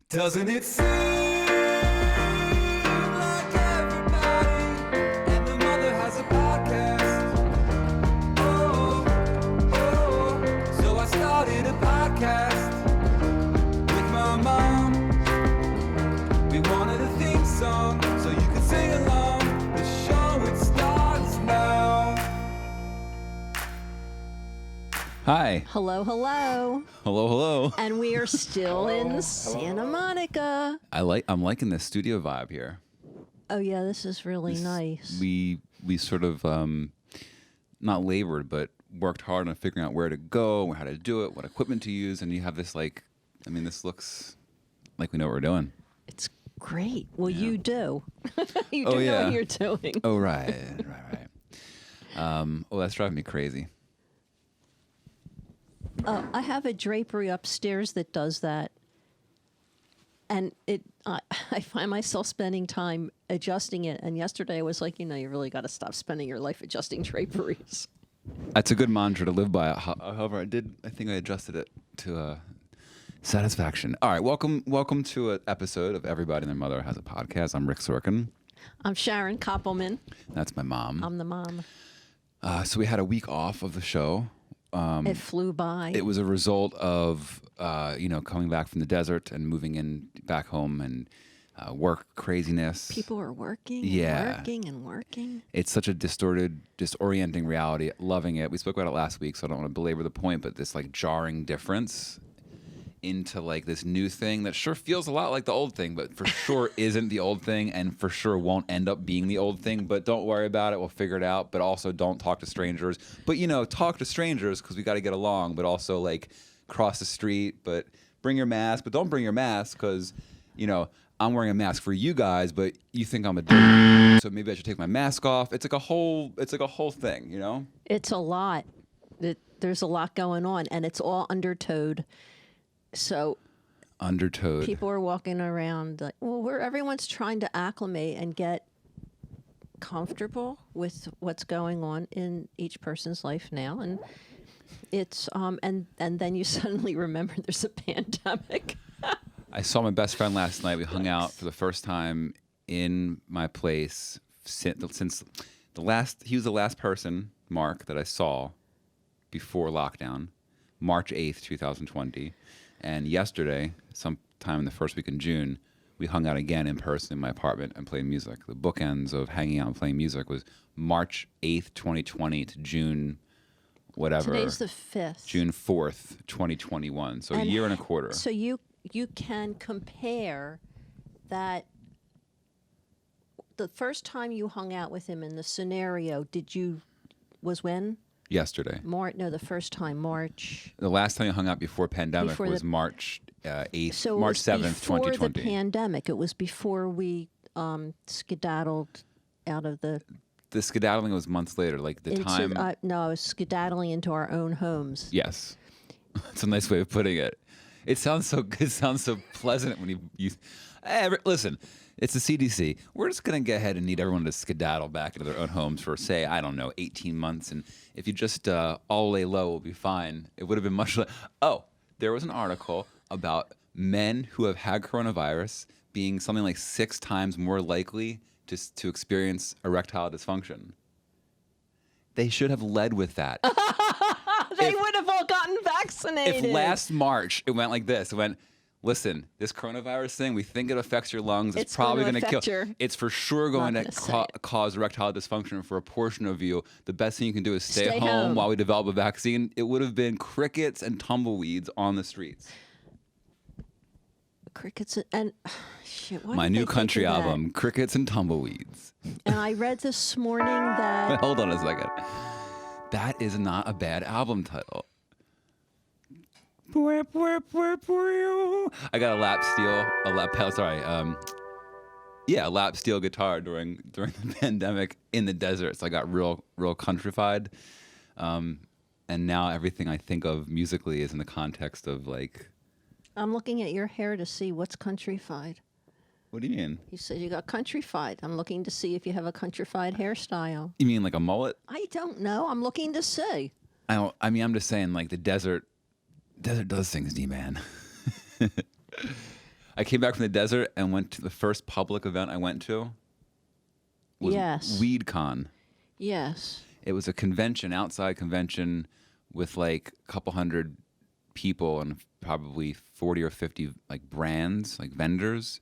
Doesn't it seem like everybody and their mother has a podcast? Oh, oh, so I started a podcast with my mom. We wanted a theme song so you could sing along. The show, it starts now. Hi. Hello, hello. Hello, hello. And we are still in Santa Monica. I'm liking the studio vibe here. Oh yeah, this is really nice. We sort of not labored, but worked hard on figuring out where to go, how to do it, what equipment to use, and you have this this looks like we know what we're doing. It's great. Well, you do. You Oh, do know yeah. what you're doing. Oh right. That's driving me crazy. I have a drapery upstairs that does that. And I find myself spending time adjusting it. And yesterday I was like, you really got to stop spending your life adjusting draperies. That's a good mantra to live by. However, I think I adjusted it to satisfaction. All right, welcome to an episode of Everybody and Their Mother Has a Podcast. I'm Rick Sorkin. I'm Sharon Koppelman. That's my mom. I'm the mom. So we had a week off of the show. It flew by. It was a result of coming back from the desert and moving in back home and work craziness. People are working Yeah. and working and working. It's such a distorted, disorienting reality. Loving it. We spoke about it last week, so I don't want to belabor the point, but this jarring difference into this new thing that sure feels a lot like the old thing, but for sure isn't the old thing, and for sure won't end up being the old thing. But don't worry about it; we'll figure it out. But also, don't talk to strangers. But talk to strangers because we got to get along. But also, cross the street. But bring your mask. But don't bring your mask because, I'm wearing a mask for you guys, but you think I'm a dirt, so maybe I should take my mask off. It's like a whole thing, It's a lot. There's a lot going on, and it's all undertowed. So Undertowed. people are walking around where everyone's trying to acclimate and get comfortable with what's going on in each person's life now, and it's and then you suddenly remember there's a pandemic. I saw my best friend last night. We hung out for the first time in my place since he was the last person, Mark, that I saw before lockdown, March 8th, 2020. And yesterday, sometime in the first week in June, we hung out again in person in my apartment and played music. The bookends of hanging out and playing music was March 8th, 2020 to June whatever. Today's the 5th. June 4th, 2021. So a year and a quarter. So you can compare that. The first time you hung out with him in the scenario, was when? Yesterday. The first time, March. The last time I hung out before pandemic Before was the- March 8th, So it March was 7th, before 2020. the pandemic. It was before we skedaddled out of the. The skedaddling was months later, time. No, I was skedaddling into our own homes. Yes, it's a nice way of putting it. It sounds so good. It sounds so pleasant when you listen. It's the CDC. We're just gonna go ahead and need everyone to skedaddle back into their own homes for, say, 18 months, and if you just all lay low, we'll be fine. It would have been much. There was an article about men who have had coronavirus being something like 6 times more likely to experience erectile dysfunction. They should have led with that. They would have all gotten vaccinated. If last March it went like this, it went, listen, this coronavirus thing, we think it affects your lungs. It's probably going to kill. It's for sure going to cause erectile dysfunction for a portion of you. The best thing you can do is stay home while we develop a vaccine. It would have been crickets and tumbleweeds on the streets. Crickets and shit. Why My did new they think country of that? album, Crickets and Tumbleweeds. And I read this morning that Wait, hold on a second. That is not a bad album title. I got a lap steel guitar during the pandemic in the desert. So I got real countrified. And now everything I think of musically is in the context of I'm looking at your hair to see what's countrified. What do you mean? You said you got countrified. I'm looking to see if you have a countrified hairstyle. You mean like a mullet? I don't know. I'm looking to see. I'm just saying the desert does things to you, man. I came back from the desert and went to the first public event I went to. Was Yes. WeedCon. Yes. It was a convention, outside convention, with like a couple hundred people and probably 40 or 50 like brands, like vendors.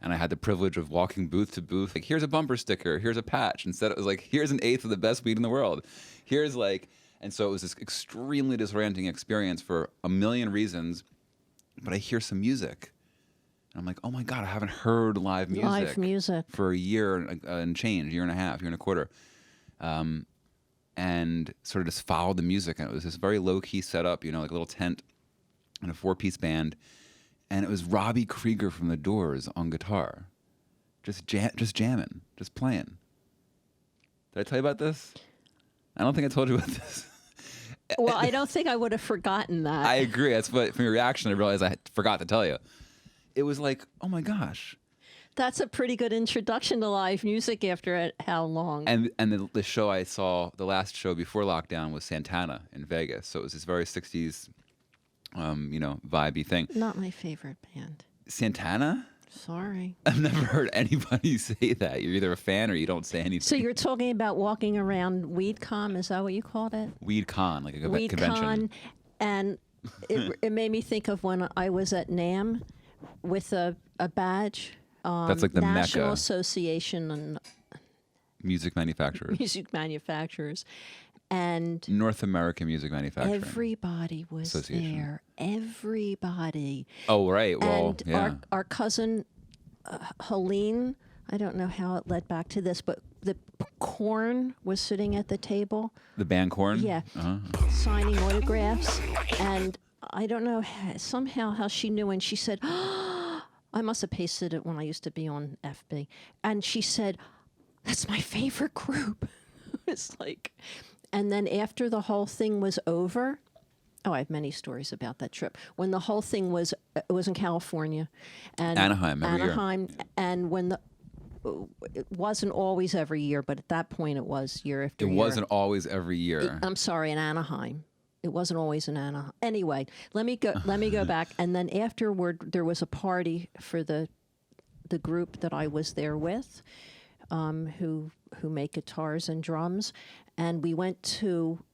And I had the privilege of walking booth to booth. Like, here's a bumper sticker, here's a patch. Instead, it was like, here's an eighth of the best weed in the world. Here's like, and so it was this extremely disorienting experience for a million reasons. But I hear some music. And I'm like, oh my God, I haven't heard live music. Live music. For a year and change, year and a half, year and a quarter. And sort of just followed the music. And it was this very low-key setup, you know, like a little tent and a 4-piece band. And it was Robbie Krieger from The Doors on guitar. Just jamming, just playing. Did I tell you about this? I don't think I told you about this. Well, I don't think I would have forgotten that. I agree. That's what, from your reaction, I realized I forgot to tell you. It was like, oh my gosh. That's a pretty good introduction to live music after how long? And the show I saw, the last show before lockdown was Santana in Vegas. So it was this very 60s, vibey thing. Not my favorite band. Santana? Sorry. I've never heard anybody say that. You're either a fan or you don't say anything. So you're talking about walking around WeedCon, is that what you called it? WeedCon, like a convention. WeedCon, and it made me think of when I was at NAMM with a badge. That's like the National Mecca. Association and Music manufacturers. Music Manufacturers. And North American Music Manufacturing. everybody was Association. there. Everybody. Oh, right. Well, And yeah. our cousin Helene, I don't know how it led back to this, but the Korn was sitting at the table. The band Korn? Yeah. Signing autographs. And I don't know somehow how she knew, and she said, I must have pasted it when I used to be on FB. And she said, that's my favorite group. It's like, and then after the whole thing was over, I have many stories about that trip. When the whole thing was, it was in California. And Anaheim, every year. Anaheim, and when it wasn't always every year, but at that point it was year after It year. wasn't always every year. I'm sorry, in Anaheim. It wasn't always in Anaheim. Anyway, let me go back. And then afterward, there was a party for the group that I was there with, who make guitars and drums, and we went to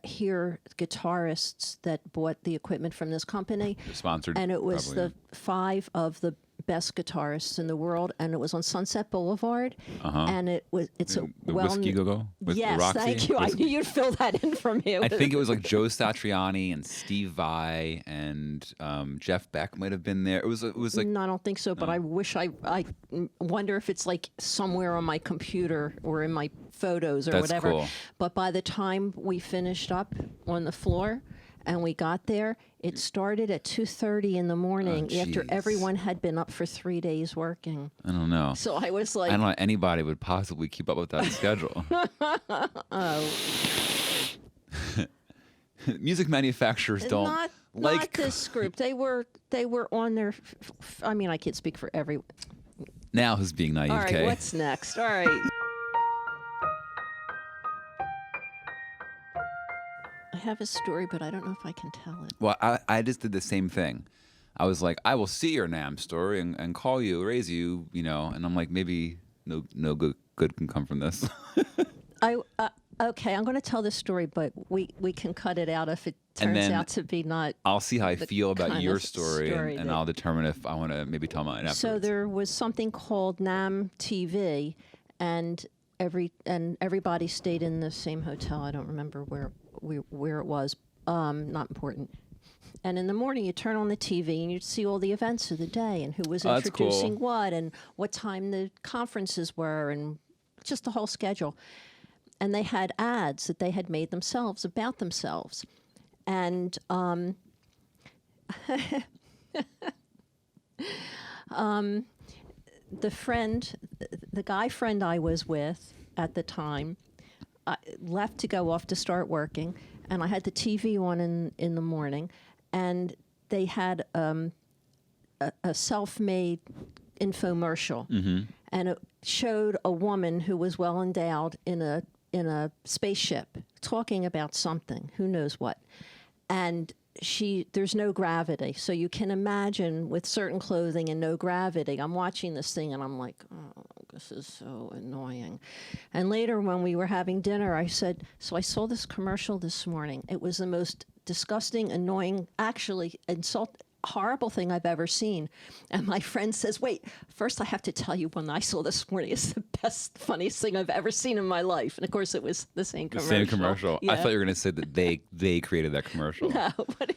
hear guitarists that bought the equipment from this company. Sponsored. And it was probably, the 5 of the best guitarists in the world, and it was on Sunset Boulevard. And it's a the well Whiskey Go-Go with the yes, Roxy? thank you. I knew you'd fill that in for me. I think it was like Joe Satriani and Steve Vai and Jeff Beck might have been there. It was like No, I don't think so, but I wish I wonder if it's like somewhere on my computer or in my photos or That's whatever. cool. But by the time we finished up on the floor and we got there, it started at 2:30 in the morning after jeez. everyone had been up for 3 days working. I don't know. So I was I like, don't know anybody would possibly keep up with that schedule. Music manufacturers don't not this group. They were on their. I mean, I can't speak for everyone. now who's being naive, All right, Kay? what's next? All right. I have a story, but I don't know if I can tell it. Well, I just did the same thing. I was like, I will see your NAMM story and call you, raise you, and I'm like, maybe no good can come from this. Okay, I'm going to tell this story, but we can cut it out if it turns then out to be not. I'll see how I feel about kind your of story, story and that- I'll determine if I want to maybe tell mine afterwards. So there was something called NAMM TV, and everybody stayed in the same hotel. I don't remember where it was. Not important. And in the morning, you turn on the TV and you'd see all the events of the day and who was Oh, that's introducing cool. what and what time the conferences were and just the whole schedule. And they had ads that they had made themselves about themselves. And the guy friend I was with at the time, left to go off to start working, and I had the TV on in the morning, and they had a self-made infomercial, and it showed a woman who was well endowed in a spaceship talking about something, who knows what, and there's no gravity. So you can imagine with certain clothing and no gravity, I'm watching this thing and I'm like, oh, this is so annoying. And later when we were having dinner, I said, so I saw this commercial this morning. It was the most disgusting, annoying, actually horrible thing I've ever seen. And my friend says, wait, first I have to tell you when I saw this morning, it's the best, funniest thing I've ever seen in my life. And of course it was the same The commercial. same commercial. Yeah. I thought you were going to say that they created that commercial. No, but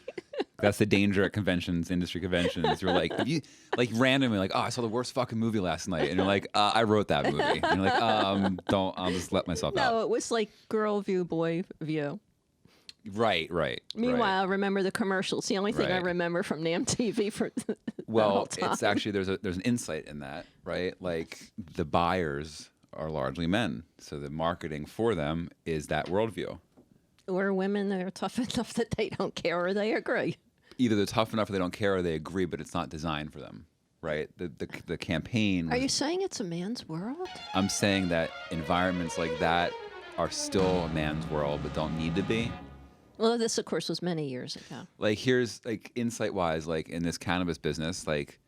That's the danger at conventions, industry conventions. You're like, if you like randomly, like, oh, I saw the worst fucking movie last night, and you're like, I wrote that movie. And you're like, I'll just let myself out. no, it was like girl view, boy view. Right. Meanwhile, remember the commercials. The only thing I Right. remember from NAM TV for the Well, whole time. it's actually there's an insight in that, right? Like the buyers are largely men, so the marketing for them is that worldview. Or women that are tough enough that they don't care or they agree. Either they're tough enough or they don't care or they agree, but it's not designed for them, right? The campaign. Are you saying it's a man's world? I'm saying that environments like that are still a man's world, but don't need to be. Well, this, of course, was many years ago. Like here's like insight wise, like in this cannabis business, like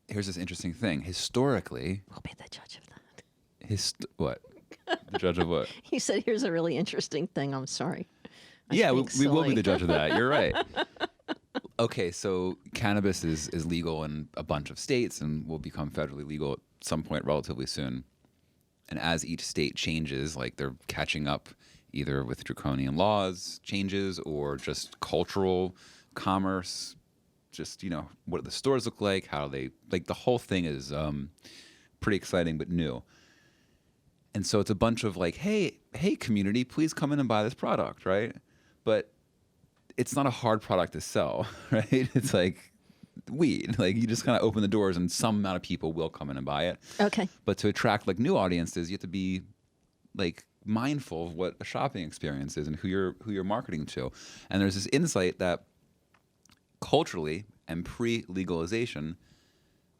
here's this interesting thing. Historically, We'll be the judge of that. What? The judge of what? He said, here's a really interesting thing. I'm sorry. I'm Yeah, being we will be silly. the judge of that. You're right. Okay, so cannabis is legal in a bunch of states and will become federally legal at some point relatively soon. And as each state changes, like they're catching up either with draconian laws changes or just cultural commerce, just, what do the stores look like, how they, like the whole thing is pretty exciting but new. And so it's a bunch of like, hey, community, please come in and buy this product, right? But it's not a hard product to sell, right? It's like weed. Like you just kind of open the doors and some amount of people will come in and buy it. Okay. But to attract like new audiences, you have to be like mindful of what a shopping experience is and who you're marketing to. And there's this insight that culturally and pre-legalization,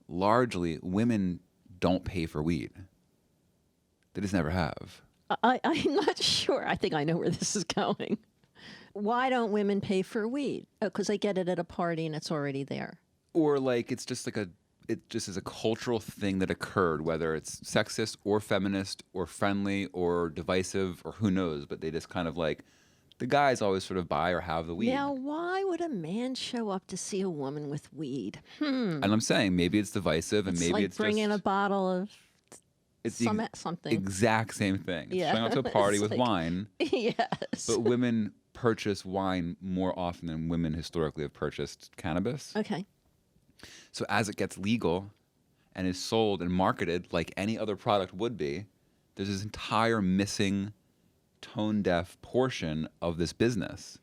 largely women don't pay for weed. They just never have. I'm not sure. I think I know where this is going. Why don't women pay for weed? Oh, because they get it at a party and it's already there. Or like it's just like it just is a cultural thing that occurred, whether it's sexist or feminist or friendly or divisive or who knows, but they just kind of like the guys always sort of buy or have the weed. Now, why would a man show up to see a woman with weed? And I'm saying maybe it's divisive and It's maybe like it's bringing just a bottle of it's the something. exact same thing. It's Yeah. showing up to a party It's with like- wine, Yes. but women purchase wine more often than women historically have purchased cannabis. Okay. So as it gets legal and is sold and marketed like any other product would be, there's this entire missing tone deaf portion of this business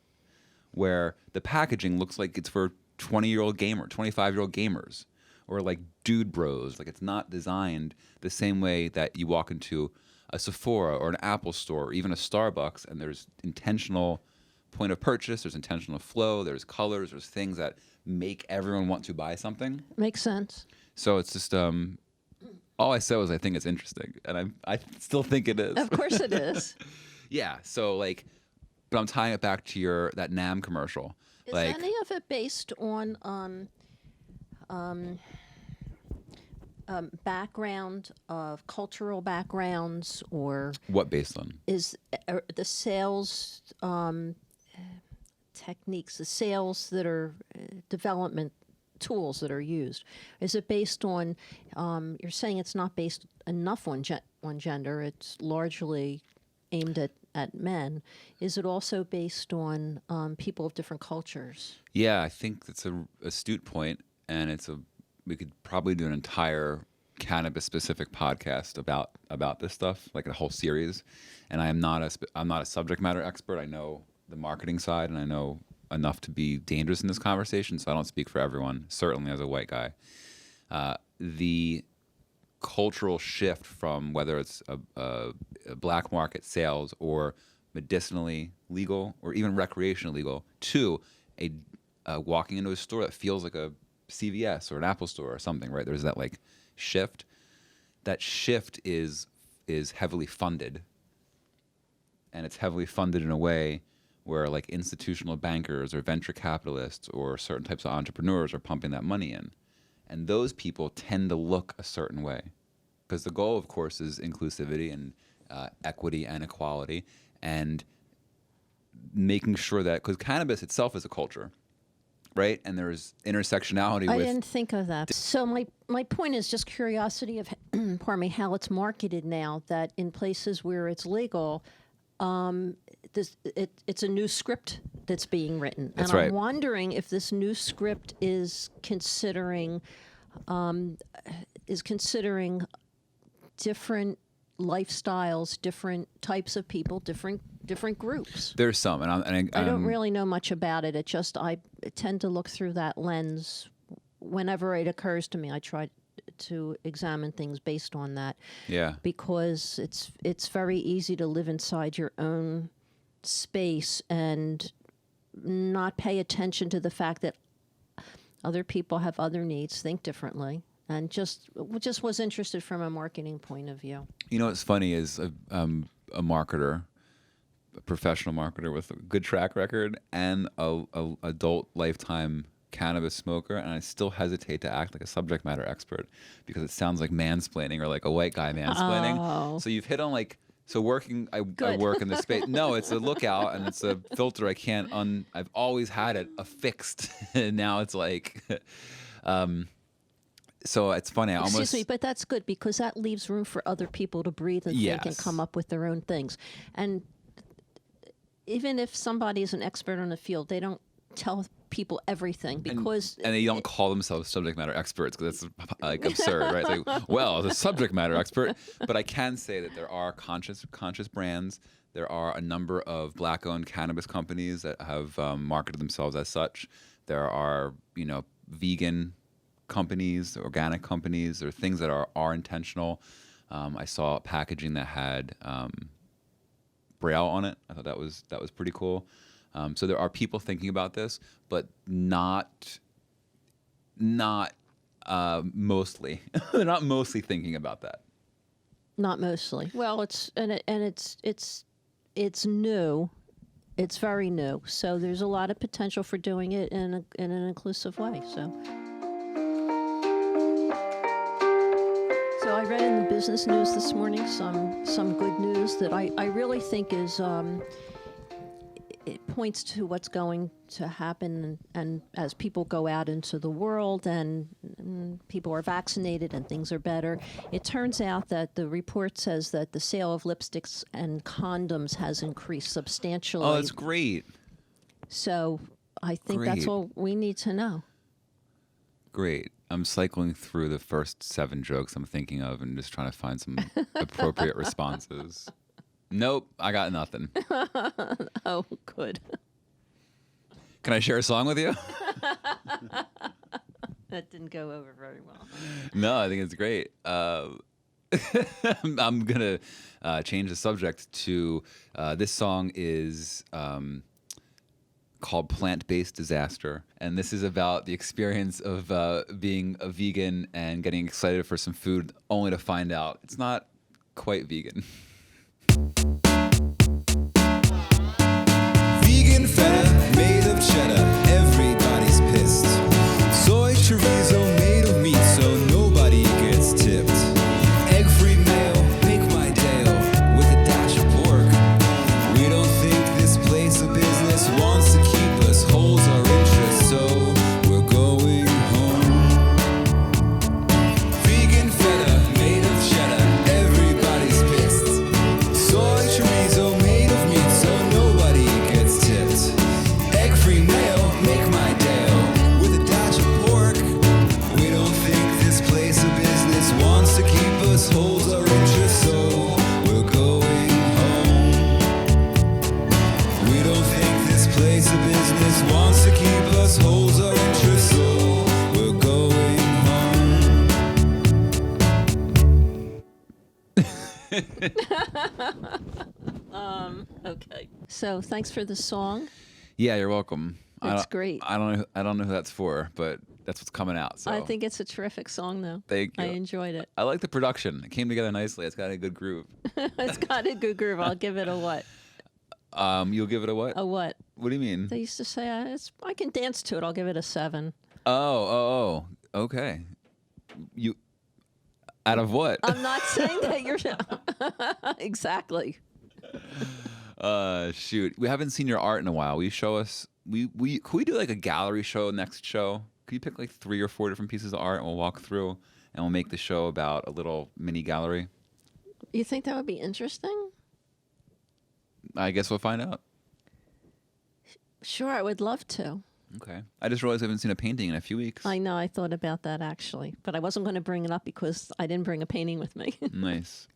where the packaging looks like it's for 20-year-old gamer, 25-year-old gamers, or like dude bros. Like it's not designed the same way that you walk into a Sephora or an Apple store or even a Starbucks and there's intentional point of purchase, there's intentional flow, there's colors, there's things that make everyone want to buy something. Makes sense. So it's just all I said was I think it's interesting, and I still think it is. Of course it is. Yeah. So like, but I'm tying it back to that NAM commercial. Is like, any of it based on background of cultural backgrounds, or what based on? is the sales techniques, the sales that are development tools that are used? Is it based on? You're saying it's not based enough on gender. It's largely aimed at men. Is it also based on people of different cultures? Yeah, I think that's a astute point, and we could probably do an entire cannabis specific podcast about this stuff, like a whole series. And I'm not a subject matter expert. I know the marketing side, and I know enough to be dangerous in this conversation, so I don't speak for everyone, certainly as a white guy. The cultural shift from whether it's a black market sales or medicinally legal or even recreationally legal to a walking into a store that feels like a CVS or an Apple store or something, right? There's that like shift. That shift is heavily funded, and it's heavily funded in a way where like institutional bankers or venture capitalists or certain types of entrepreneurs are pumping that money in. And those people tend to look a certain way. Because the goal, of course, is inclusivity and equity and equality, and making sure that, because cannabis itself is a culture, right? And there's intersectionality I with. didn't think of that. So my point is just curiosity of, pardon me, how it's marketed now. That in places where it's legal, it's a new script that's being written, That's and right. I'm wondering if this new script is considering different lifestyles, different types of people, different groups. There's some, and I don't really know much about it. It just I tend to look through that lens whenever it occurs to me. I try to examine things based on that. Yeah. Because it's very easy to live inside your own space and not pay attention to the fact that other people have other needs, think differently, and just was interested from a marketing point of view. You know what's funny is a marketer, a professional marketer with a good track record, and a adult lifetime cannabis smoker, and I still hesitate to act like a subject matter expert because it sounds like mansplaining or like a white guy mansplaining. Oh. So you've hit on like, so working, I Good. work in this space. No, it's a lookout and it's a filter I can't I've always had it affixed. And now it's like, so it's funny. I Excuse almost, me, but that's good because that leaves room for other people to breathe and think and Yes. come up with their own things. And even if somebody is an expert on the field, they don't tell people everything because and they don't call themselves subject matter experts because that's like absurd, right? It's like, well, the subject matter expert. But I can say that there are conscious brands. There are a number of black-owned cannabis companies that have marketed themselves as such. There are, vegan companies, organic companies. There are things that are intentional. I saw packaging that had Braille on it. I thought that was pretty cool. So there are people thinking about this, but not mostly. They're not mostly thinking about that. not mostly. Well, it's new. It's very new. So there's a lot of potential for doing it in an inclusive way. So I read in the business news this morning some good news that I really think is it points to what's going to happen, and as people go out into the world and people are vaccinated and things are better, it turns out that the report says that the sale of lipsticks and condoms has increased substantially. Oh, that's great. So I think that's Great. all we need to know. Great. I'm cycling through the first 7 jokes I'm thinking of and just trying to find some appropriate responses. Nope, I got nothing. Oh, good. Can I share a song with you? That didn't go over very well. No, I think it's great. I'm going to change the subject to this song is called Plant-Based Disaster. And this is about the experience of being a vegan and getting excited for some food only to find out it's not quite vegan. Vegan feta made of cheddar, everybody's pissed. Soy chorizo made of meat, so nobody gets tipped. Egg-free mayo, make my day-o with a dash of pork. We don't think this place of business wants to keep us, holds our interest, so we're going home. Vegan feta made of cheddar, everybody's pissed. Soy chorizo made of meat, so nobody gets tipped. Egg-free mayo, make my day-o with a dash of pork. We don't think this place of business wants to keep us, holds our interest, so we're going home. We don't think this place of business wants to keep us, holds our interest, so we're going home. Okay. So thanks for the song. Yeah, you're welcome. That's great. I don't know who that's for, but that's what's coming out. So I think it's a terrific song, though. Thank you. I enjoyed it. I like the production. It came together nicely. It's got a good groove. It's got a good groove. I'll give it a what? You'll give it a what? A what? What do you mean? They used to say, I can dance to it. I'll give it a 7. Oh. Okay. You out of what? I'm not saying that you're exactly. Shoot, we haven't seen your art in a while. Will you show us? Could we do like a gallery show next show? Could you pick like 3 or 4 different pieces of art and we'll walk through and we'll make the show about a little mini gallery? You think that would be interesting? I guess we'll find out. Sure, I would love to. Okay. I just realized I haven't seen a painting in a few weeks. I know, I thought about that actually, but I wasn't going to bring it up because I didn't bring a painting with me. Nice.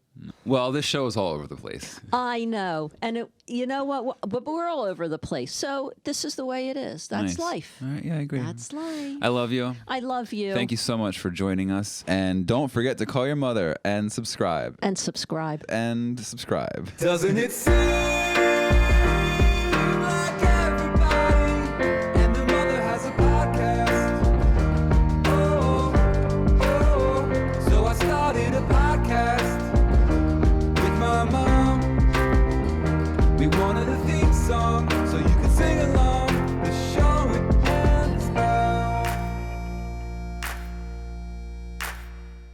Well, this show is all over the place. I know. And you know what? But we're all over the place. So this is the way it is. That's Nice. life. All right. Yeah, I agree. That's life. I love you. I love you. Thank you so much for joining us. And don't forget to call your mother and subscribe. And subscribe. Doesn't it seem like everybody and their mother has a podcast? Oh, so I started a podcast with my mom. We wanted a theme song